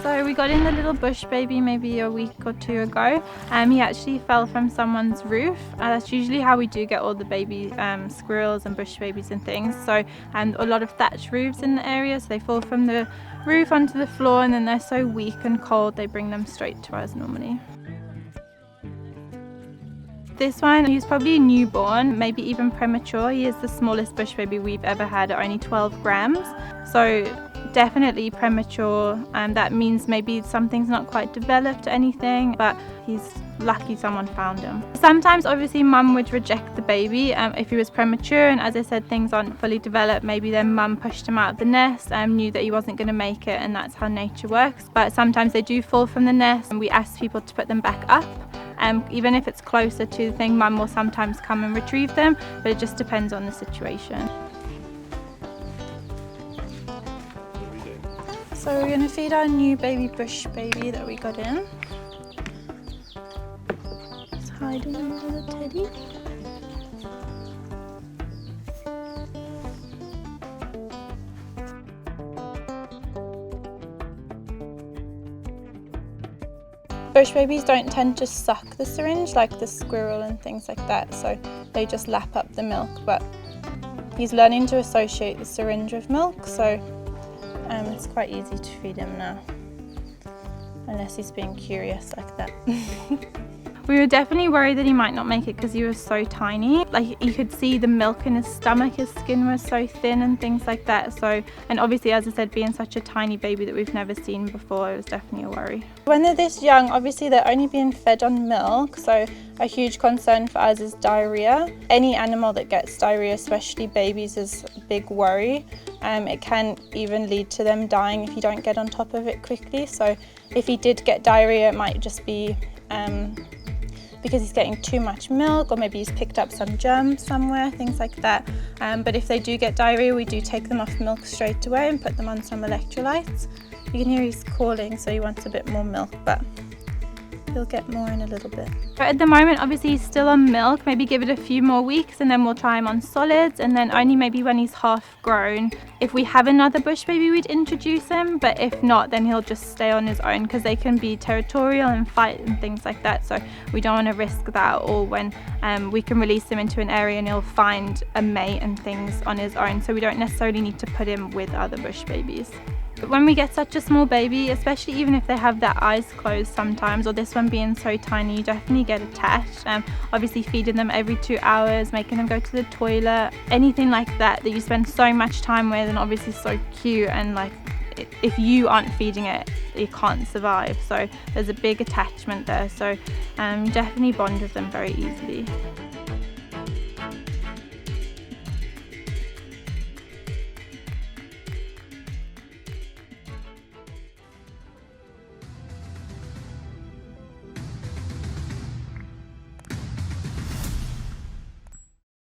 So we got in the little bush baby maybe a week or two ago. He actually fell from someone's roof. That's usually how we do get all the baby squirrels and bush babies and things. So a lot of thatch roofs in the area, so they fall from the roof onto the floor, and then they're so weak and cold they bring them straight to us normally. This one, he's probably newborn, maybe even premature. He is the smallest bush baby we've ever had at only 12 grams. So definitely premature. That means maybe something's not quite developed or anything, but he's lucky someone found him. Sometimes obviously mum would reject the baby if he was premature, and as I said, things aren't fully developed. Maybe then mum pushed him out of the nest and knew that he wasn't going to make it, and that's how nature works. But sometimes they do fall from the nest, and we ask people to put them back up. Even if it's closer to the thing, mum will sometimes come and retrieve them, but it just depends on the situation. So we're going to feed our new baby bush baby that we got in. He's hiding under the teddy. Bush babies don't tend to suck the syringe like the squirrel and things like that, so they just lap up the milk, but he's learning to associate the syringe with milk, so it's quite easy to feed him now, unless he's being curious like that. We were definitely worried that he might not make it because he was so tiny. Like, you could see the milk in his stomach, his skin was so thin and things like that. So, and obviously, as I said, being such a tiny baby that we've never seen before, it was definitely a worry. When they're this young, obviously they're only being fed on milk, so a huge concern for us is diarrhea. Any animal that gets diarrhea, especially babies, is a big worry. It can even lead to them dying if you don't get on top of it quickly. So if he did get diarrhea, it might just be because he's getting too much milk, or maybe he's picked up some germs somewhere, things like that. But if they do get diarrhea, we do take them off milk straight away and put them on some electrolytes. You can hear he's calling, so he wants a bit more milk, but he'll get more in a little bit. But at the moment, obviously he's still on milk. Maybe give it a few more weeks and then we'll try him on solids, and then only maybe when he's half grown. If we have another bush baby, we'd introduce him, but if not, then he'll just stay on his own, because they can be territorial and fight and things like that, so we don't want to risk that at all when we can release him into an area and he'll find a mate and things on his own, so we don't necessarily need to put him with other bush babies. But when we get such a small baby, especially even if they have their eyes closed sometimes, or this one being so tiny, you definitely get attached. Obviously feeding them every 2 hours, making them go to the toilet, anything like that you spend so much time with, and obviously so cute, and like if you aren't feeding it, it can't survive. So there's a big attachment there, so definitely bond with them very easily.